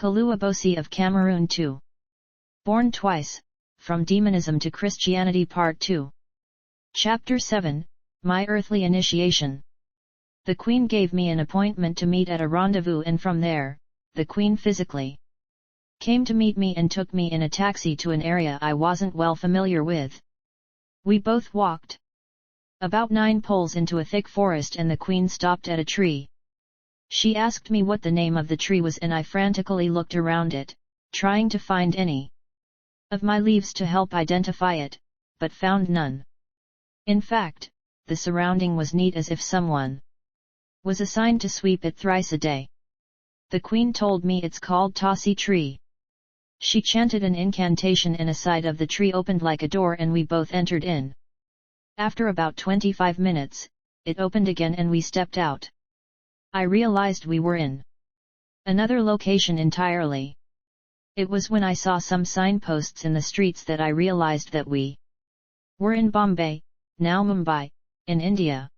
KALU ABOSI of Cameroon 2. Born twice, from demonism to Christianity Part 2. Chapter 7, My Earthly Initiation. The Queen gave me an appointment to meet at a rendezvous, and from there, the Queen physically came to meet me and took me in a taxi to an area I wasn't well familiar with. We both walked about 9 poles into a thick forest, and the Queen stopped at a tree. She asked me what the name of the tree was, and I frantically looked around it, trying to find any of my leaves to help identify it, but found none. In fact, the surrounding was neat, as if someone was assigned to sweep it thrice a day. The Queen told me it's called Tosi tree. She chanted an incantation and a side of the tree opened like a door, and we both entered in. After about 25 minutes, it opened again and we stepped out. I realized we were in another location entirely. It was when I saw some signposts in the streets that I realized that we were in Bombay, now Mumbai, in India.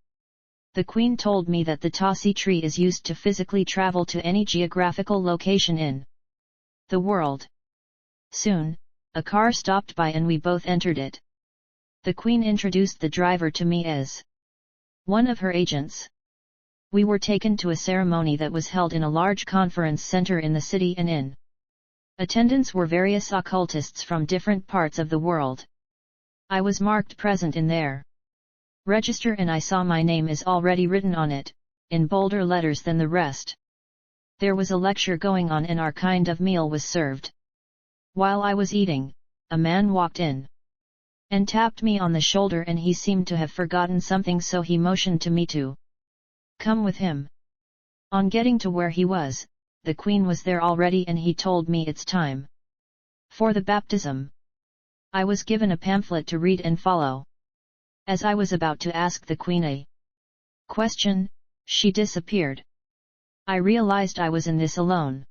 The Queen told me that the Tosi tree is used to physically travel to any geographical location in the world. Soon, a car stopped by and we both entered it. The Queen introduced the driver to me as one of her agents. We were taken to a ceremony that was held in a large conference center in the city, and in attendance were various occultists from different parts of the world. I was marked present in their register, and I saw my name is already written on it, in bolder letters than the rest. There was a lecture going on and our kind of meal was served. While I was eating, a man walked in and tapped me on the shoulder, and he seemed to have forgotten something, so he motioned to me to come with him. On getting to where he was, the Queen was there already, and he told me it's time for the baptism. I was given a pamphlet to read and follow. As I was about to ask the Queen a question, she disappeared. I realized I was in this alone.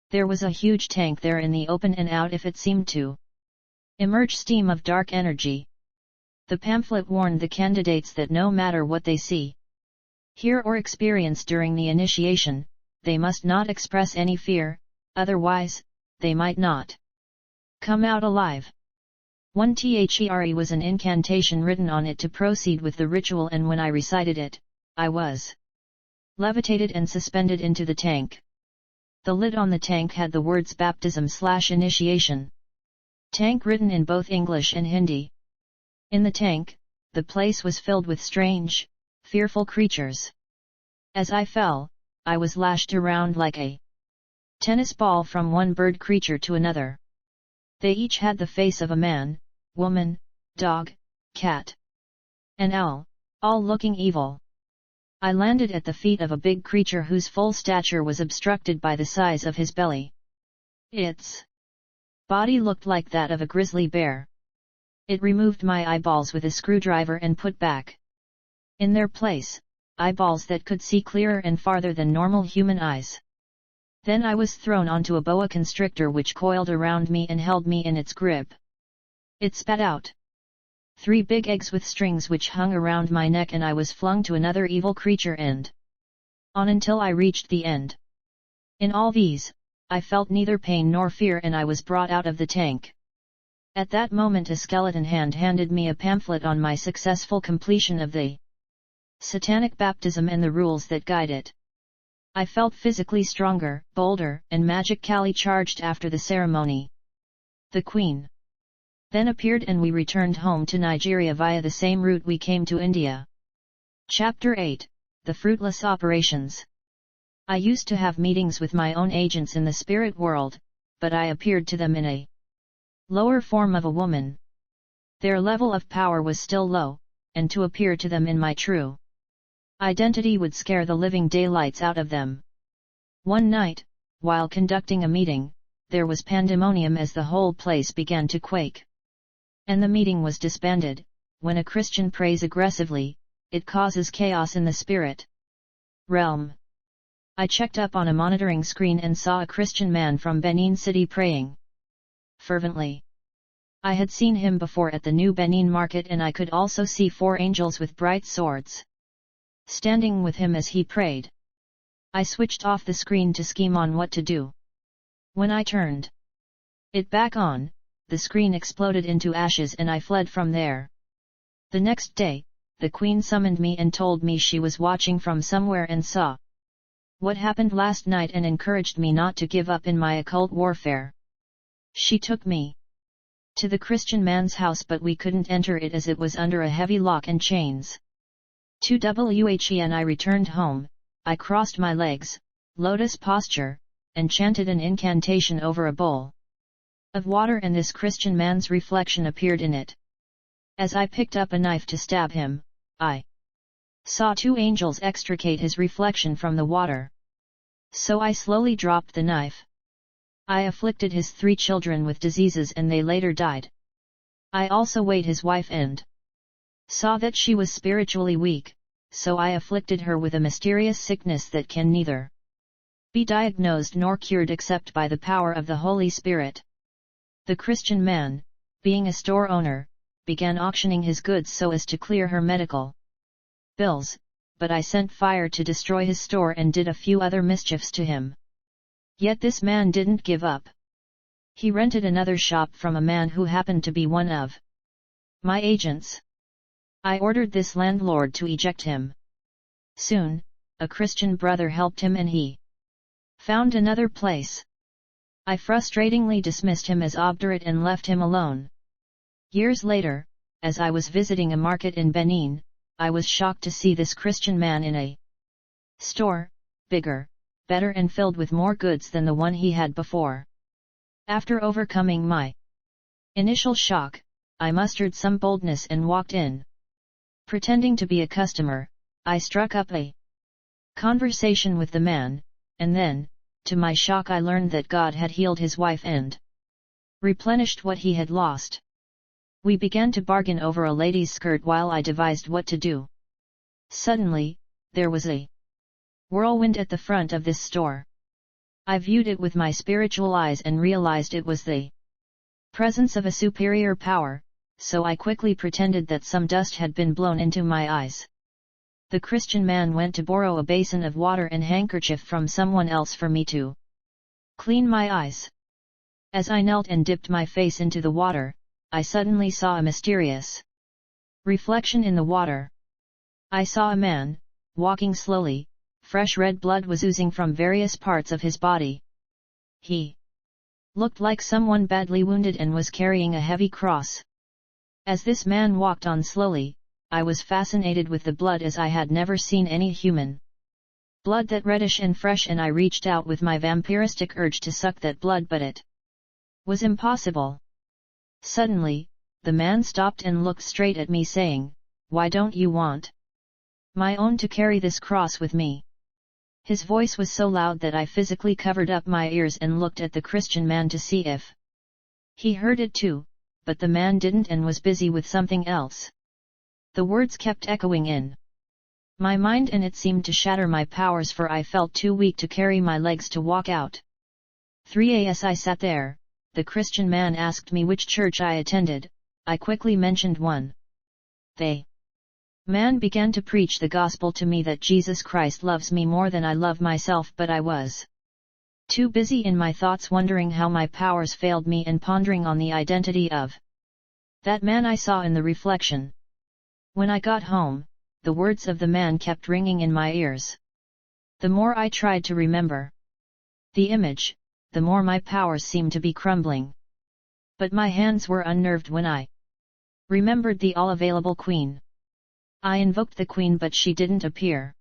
There was a huge tank there in the open, and out if it seemed to emerge steam of dark energy. The pamphlet warned the candidates that no matter what they see, hear or experience during the initiation, they must not express any fear, otherwise, they might not come out alive. One there was an incantation written on it to proceed with the ritual, and when I recited it, I was levitated and suspended into the tank. The lid on the tank had the words baptism/initiation. Tank written in both English and Hindi. In the tank, the place was filled with strange, fearful creatures. As I fell, I was lashed around like a tennis ball from one bird creature to another. They each had the face of a man, woman, dog, cat, and owl, all looking evil. I landed at the feet of a big creature whose full stature was obstructed by the size of his belly. Its body looked like that of a grizzly bear. It removed my eyeballs with a screwdriver and put back in their place eyeballs that could see clearer and farther than normal human eyes. Then I was thrown onto a boa constrictor which coiled around me and held me in its grip. It spat out 3 big eggs with strings which hung around my neck, and I was flung to another evil creature and on until I reached the end. In all these, I felt neither pain nor fear, and I was brought out of the tank. At that moment a skeleton hand handed me a pamphlet on my successful completion of the satanic baptism and the rules that guide it. I felt physically stronger, bolder, and magically charged after the ceremony. The Queen then appeared, and we returned home to Nigeria via the same route we came to India. Chapter 8, The Fruitless Operations. I used to have meetings with my own agents in the spirit world, but I appeared to them in a lower form of a woman. Their level of power was still low, and to appear to them in my true identity would scare the living daylights out of them. One night, while conducting a meeting, there was pandemonium as the whole place began to quake. And the meeting was disbanded. When a Christian prays aggressively, it causes chaos in the spirit realm. I checked up on a monitoring screen and saw a Christian man from Benin City praying fervently. I had seen him before at the new Benin market, and I could also see 4 angels with bright swords standing with him as he prayed. I switched off the screen to scheme on what to do. When I turned it back on, the screen exploded into ashes and I fled from there. The next day, the Queen summoned me and told me she was watching from somewhere and saw what happened last night and encouraged me not to give up in my occult warfare. She took me to the Christian man's house, but we couldn't enter it as it was under a heavy lock and chains. To when I returned home, I crossed my legs, lotus posture, and chanted an incantation over a bowl of water, and this Christian man's reflection appeared in it. As I picked up a knife to stab him, I saw two angels extricate his reflection from the water. So I slowly dropped the knife. I afflicted his 3 children with diseases and they later died. I also weighed his wife and saw that she was spiritually weak, so I afflicted her with a mysterious sickness that can neither be diagnosed nor cured except by the power of the Holy Spirit. The Christian man, being a store owner, began auctioning his goods so as to clear her medical bills, but I sent fire to destroy his store and did a few other mischiefs to him. Yet this man didn't give up. He rented another shop from a man who happened to be one of my agents. I ordered this landlord to eject him. Soon, a Christian brother helped him and he found another place. I frustratingly dismissed him as obdurate and left him alone. Years later, as I was visiting a market in Benin, I was shocked to see this Christian man in a store, bigger, better and filled with more goods than the one he had before. After overcoming my initial shock, I mustered some boldness and walked in. Pretending to be a customer, I struck up a conversation with the man, and then, to my shock, I learned that God had healed his wife and replenished what he had lost. We began to bargain over a lady's skirt while I devised what to do. Suddenly, there was a whirlwind at the front of this store. I viewed it with my spiritual eyes and realized it was the presence of a superior power, so I quickly pretended that some dust had been blown into my eyes. The Christian man went to borrow a basin of water and handkerchief from someone else for me to clean my eyes. As I knelt and dipped my face into the water, I suddenly saw a mysterious reflection in the water. I saw a man, walking slowly, fresh red blood was oozing from various parts of his body. He looked like someone badly wounded and was carrying a heavy cross. As this man walked on slowly, I was fascinated with the blood as I had never seen any human blood that reddish and fresh, and I reached out with my vampiristic urge to suck that blood, but it was impossible. Suddenly, the man stopped and looked straight at me saying, "Why don't you want my own to carry this cross with me?" His voice was so loud that I physically covered up my ears and looked at the Christian man to see if he heard it too, but the man didn't and was busy with something else. The words kept echoing in my mind and it seemed to shatter my powers, for I felt too weak to carry my legs to walk out. 3 As I sat there, the Christian man asked me which church I attended. I quickly mentioned one. The man began to preach the gospel to me that Jesus Christ loves me more than I love myself, but I was too busy in my thoughts wondering how my powers failed me and pondering on the identity of that man I saw in the reflection. When I got home, the words of the man kept ringing in my ears. The more I tried to remember the image, the more my powers seemed to be crumbling. But my hands were unnerved when I remembered the all-available queen. I invoked the queen, but she didn't appear.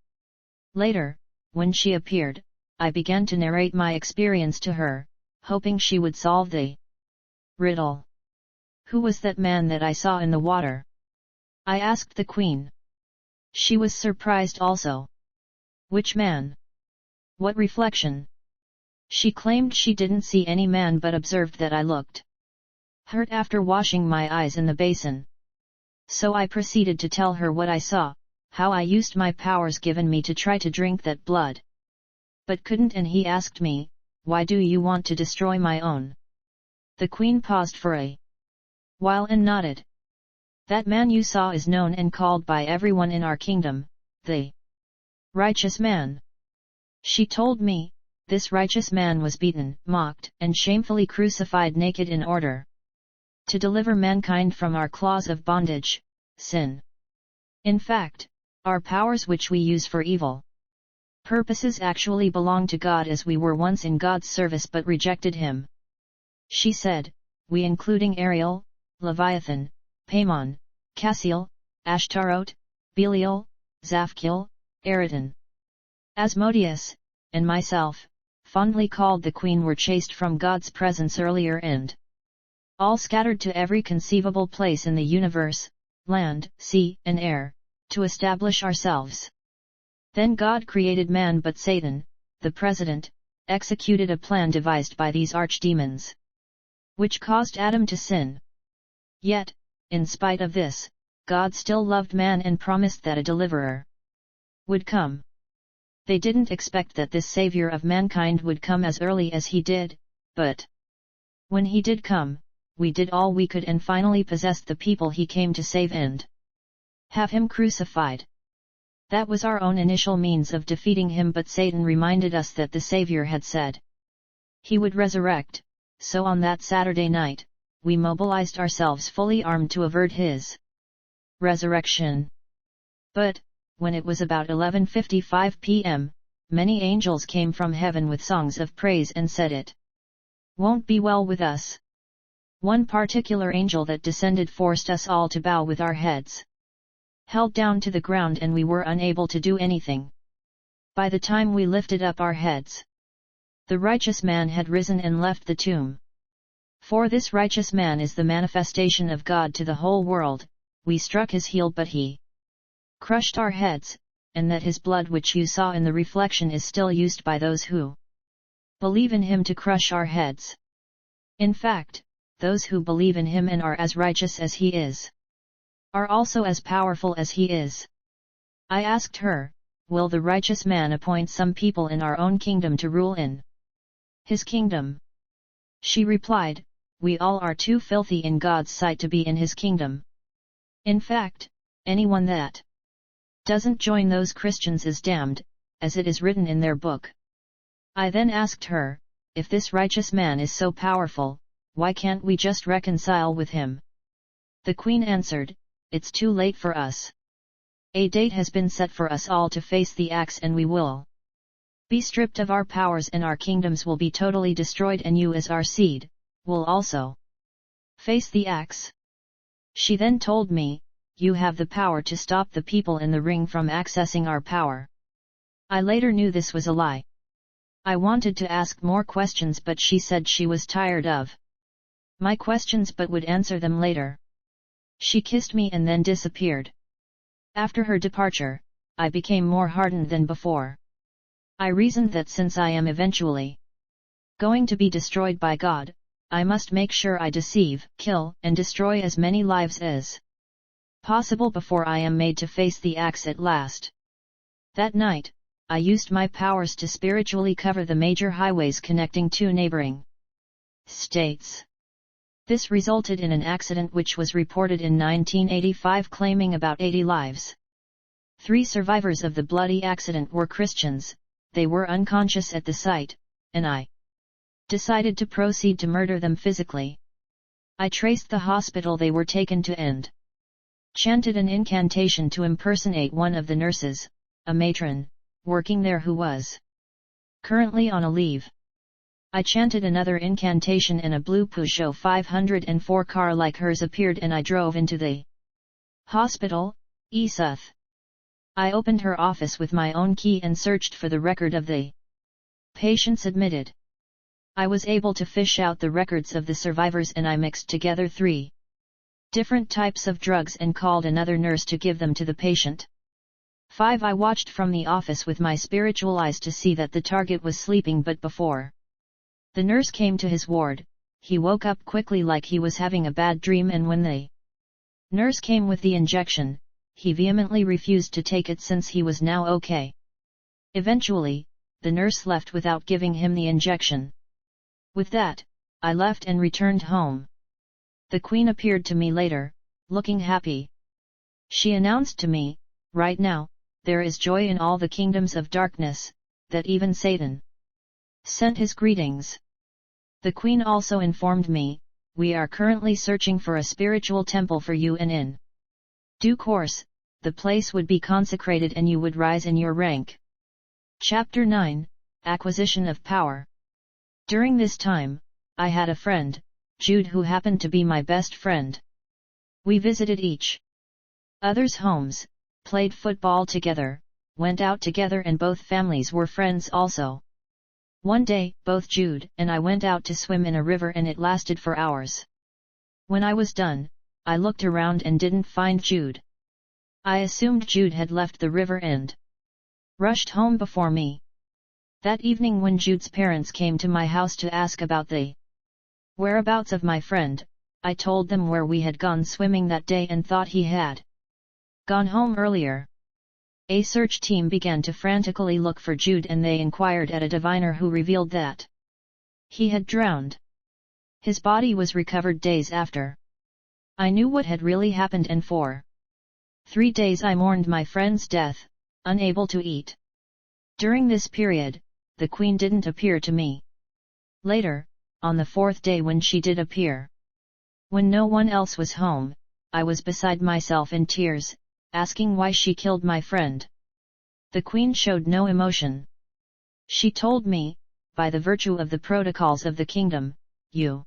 Later, when she appeared, I began to narrate my experience to her, hoping she would solve the riddle. Who was that man that I saw in the water? I asked the queen. She was surprised also. Which man? What reflection? She claimed she didn't see any man but observed that I looked hurt after washing my eyes in the basin. So I proceeded to tell her what I saw, how I used my powers given me to try to drink that blood, but couldn't, and he asked me, "Why do you want to destroy my own?" The queen paused for a while and nodded. "That man you saw is known and called by everyone in our kingdom, the righteous man," she told me, this righteous man was beaten, mocked, and shamefully crucified naked in order to deliver mankind from our claws of bondage, sin. In fact, our powers which we use for evil purposes actually belong to God, as we were once in God's service but rejected Him. She said, we including Ariel, Leviathan, Paimon, Cassiel, Ashtaroth, Belial, Zaphkiel, Eridan, Asmodeus, and myself, fondly called the Queen, were chased from God's presence earlier and all scattered to every conceivable place in the universe, land, sea, and air, to establish ourselves. Then God created man, but Satan, the president, executed a plan devised by these archdemons, which caused Adam to sin. Yet, in spite of this, God still loved man and promised that a deliverer would come. They didn't expect that this savior of mankind would come as early as he did, but when he did come, we did all we could and finally possessed the people he came to save and have him crucified. That was our own initial means of defeating him, but Satan reminded us that the Savior had said he would resurrect, so on that Saturday night, we mobilized ourselves fully armed to avert his resurrection. But, when it was about 11:55 p.m., many angels came from heaven with songs of praise and said, "It won't be well with us." One particular angel that descended forced us all to bow with our heads held down to the ground, and we were unable to do anything. By the time we lifted up our heads, the righteous man had risen and left the tomb. For this righteous man is the manifestation of God to the whole world. We struck his heel, but he crushed our heads, and that his blood which you saw in the reflection is still used by those who believe in him to crush our heads. In fact, those who believe in him and are as righteous as he is are also as powerful as he is. I asked her, will the righteous man appoint some people in our own kingdom to rule in his kingdom? She replied, we all are too filthy in God's sight to be in his kingdom. In fact, anyone that doesn't join those Christians is damned, as it is written in their book. I then asked her, if this righteous man is so powerful, why can't we just reconcile with him? The Queen answered, it's too late for us. A date has been set for us all to face the axe, and we will be stripped of our powers, and our kingdoms will be totally destroyed, and you as our seed will also face the axe. She then told me, you have the power to stop the people in the ring from accessing our power. I later knew this was a lie. I wanted to ask more questions, but she said she was tired of my questions but would answer them later. She kissed me and then disappeared. After her departure, I became more hardened than before. I reasoned that since I am eventually going to be destroyed by God, I must make sure I deceive, kill, and destroy as many lives as possible before I am made to face the axe at last. That night, I used my powers to spiritually cover the major highways connecting two neighboring states. This resulted in an accident which was reported in 1985, claiming about 80 lives. 3 survivors of the bloody accident were Christians. They were unconscious at the site, and I decided to proceed to murder them physically. I traced the hospital they were taken to and chanted an incantation to impersonate one of the nurses, a matron, working there who was currently on a leave. I chanted another incantation and a blue Peugeot 504 car like hers appeared, and I drove into the hospital, Esuth. I opened her office with my own key and searched for the record of the patients admitted. I was able to fish out the records of the survivors, and I mixed together 3 different types of drugs and called another nurse to give them to the patient. 5. I watched from the office with my spiritual eyes to see that the target was sleeping, but before the nurse came to his ward, he woke up quickly like he was having a bad dream, and when the nurse came with the injection, he vehemently refused to take it since he was now okay. Eventually, the nurse left without giving him the injection. With that, I left and returned home. The Queen appeared to me later, looking happy. She announced to me, right now, there is joy in all the kingdoms of darkness, that even Satan sent his greetings. The queen also informed me, "We are currently searching for a spiritual temple for you, and in due course, the place would be consecrated and you would rise in your rank." Chapter 9, Acquisition of Power. During this time, I had a friend, Jude, who happened to be my best friend. We visited each other's homes, played football together, went out together, and both families were friends also. One day, both Jude and I went out to swim in a river, and it lasted for hours. When I was done, I looked around and didn't find Jude. I assumed Jude had left the river and rushed home before me. That evening, when Jude's parents came to my house to ask about the whereabouts of my friend, I told them where we had gone swimming that day and thought he had gone home earlier. A search team began to frantically look for Jude, and they inquired at a diviner who revealed that he had drowned. His body was recovered days after. I knew what had really happened, and for 3 days I mourned my friend's death, unable to eat. During this period, the queen didn't appear to me. Later, on the 4th day, when she did appear, when no one else was home, I was beside myself in tears, asking why she killed my friend. The queen showed no emotion. She told me, "By the virtue of the protocols of the kingdom, you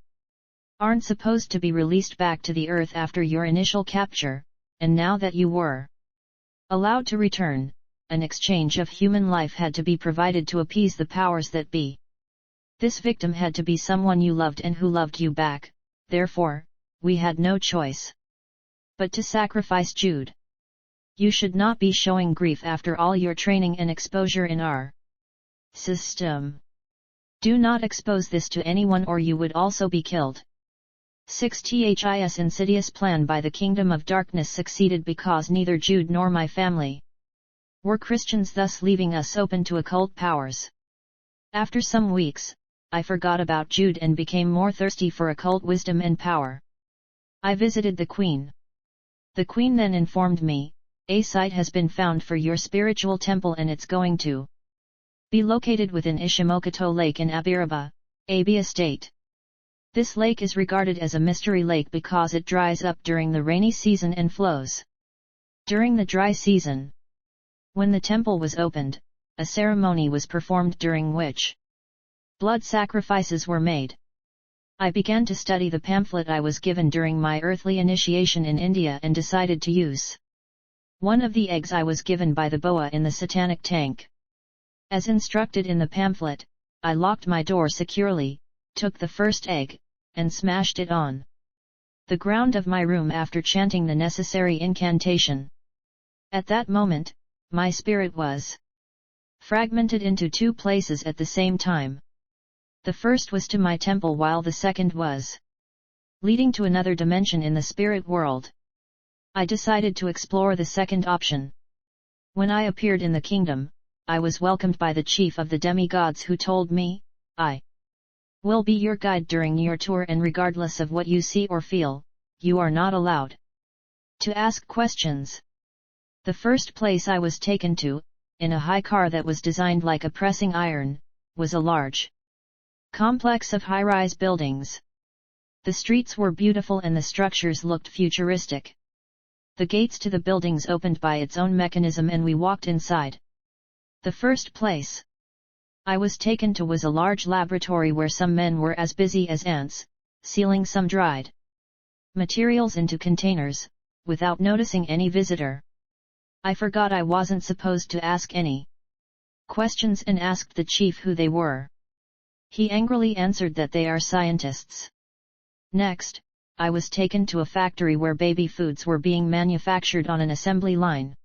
aren't supposed to be released back to the earth after your initial capture, and now that you were allowed to return, an exchange of human life had to be provided to appease the powers that be. This victim had to be someone you loved and who loved you back, therefore, we had no choice but to sacrifice Jude. You should not be showing grief after all your training and exposure in our system. Do not expose this to anyone, or you would also be killed." 6. Insidious plan by the Kingdom of Darkness succeeded because neither Jude nor my family were Christians, thus leaving us open to occult powers. After some weeks, I forgot about Jude and became more thirsty for occult wisdom and power. I visited the queen. The queen then informed me, "A site has been found for your spiritual temple, and it's going to be located within Ishimokoto Lake in Abiraba, Abia State. This lake is regarded as a mystery lake because it dries up during the rainy season and flows during the dry season." When the temple was opened, a ceremony was performed during which blood sacrifices were made. I began to study the pamphlet I was given during my earthly initiation in India and decided to use one of the eggs I was given by the boa in the satanic tank. As instructed in the pamphlet, I locked my door securely, took the first egg, and smashed it on the ground of my room after chanting the necessary incantation. At that moment, my spirit was fragmented into 2 places at the same time. The first was to my temple, while the second was leading to another dimension in the spirit world. I decided to explore the second option. When I appeared in the kingdom, I was welcomed by the chief of the demigods, who told me, "I will be your guide during your tour, and regardless of what you see or feel, you are not allowed to ask questions." The first place I was taken to, in a high car that was designed like a pressing iron, was a large complex of high-rise buildings. The streets were beautiful and the structures looked futuristic. The gates to the buildings opened by its own mechanism, and we walked inside. The first place I was taken to was a large laboratory where some men were as busy as ants, sealing some dried materials into containers, without noticing any visitor. I forgot I wasn't supposed to ask any questions and asked the chief who they were. He angrily answered that they are scientists. Next, I was taken to a factory where baby foods were being manufactured on an assembly line.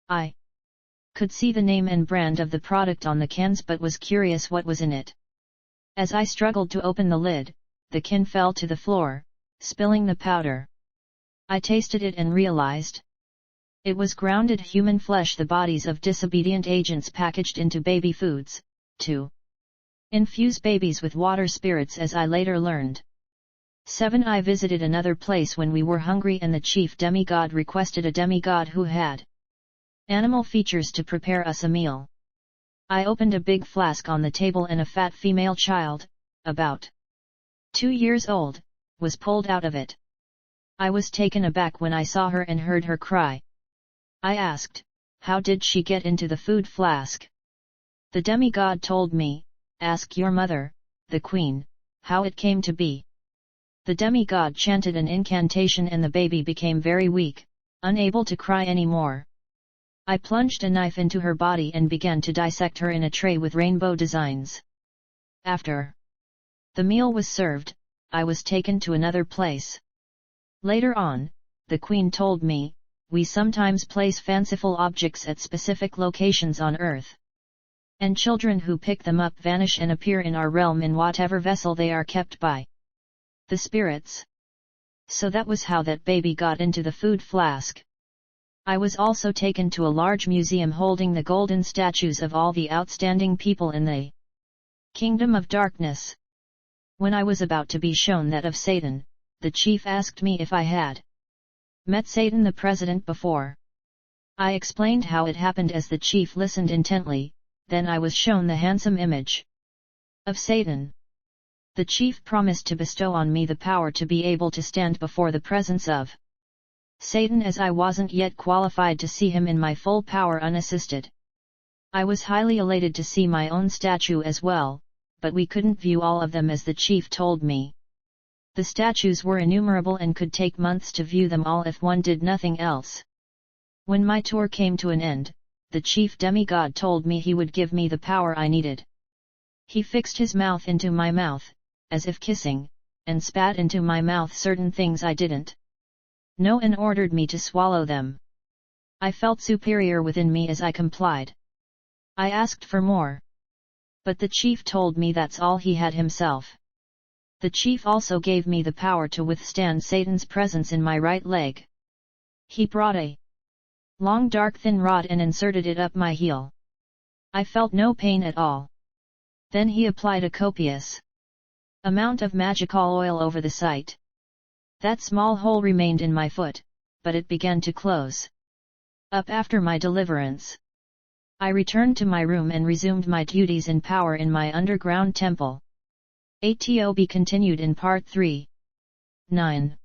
I could see the name and brand of the product on the cans, but was curious what was in it. As I struggled to open the lid, the can fell to the floor, spilling the powder. I tasted it and realized it was grounded human flesh, the bodies of disobedient agents packaged into baby foods, to infuse babies with water spirits, as I later learned. 7. I visited another place when we were hungry, and the chief demigod requested a demigod who had animal features to prepare us a meal. I opened a big flask on the table and a fat female child, about 2 years old, was pulled out of it. I was taken aback when I saw her and heard her cry. I asked, how did she get into the food flask? The demigod told me, ask your mother, the queen, how it came to be. The demigod chanted an incantation and the baby became very weak, unable to cry anymore. I plunged a knife into her body and began to dissect her in a tray with rainbow designs. After the meal was served, I was taken to another place. Later on, the queen told me, we sometimes place fanciful objects at specific locations on earth. And children who pick them up vanish and appear in our realm in whatever vessel they are kept by the spirits. So that was how that baby got into the food flask. I was also taken to a large museum holding the golden statues of all the outstanding people in the Kingdom of Darkness. When I was about to be shown that of Satan, the chief asked me if I had met Satan the president before. I explained how it happened as the chief listened intently, then I was shown the handsome image of Satan. The chief promised to bestow on me the power to be able to stand before the presence of Satan as I wasn't yet qualified to see him in my full power unassisted. I was highly elated to see my own statue as well, but we couldn't view all of them as the chief told me. The statues were innumerable and could take months to view them all if one did nothing else. When my tour came to an end, the chief demigod told me he would give me the power I needed. He fixed his mouth into my mouth, as if kissing, and spat into my mouth certain things I didn't know and ordered me to swallow them. I felt superior within me as I complied. I asked for more. But the chief told me that's all he had himself. The chief also gave me the power to withstand Satan's presence in my right leg. He brought a long dark thin rod and inserted it up my heel. I felt no pain at all. Then he applied a copious amount of magical oil over the site. That small hole remained in my foot, but it began to close up after my deliverance. I returned to my room and resumed my duties in power in my underground temple. ATOB continued in Part 3. 9.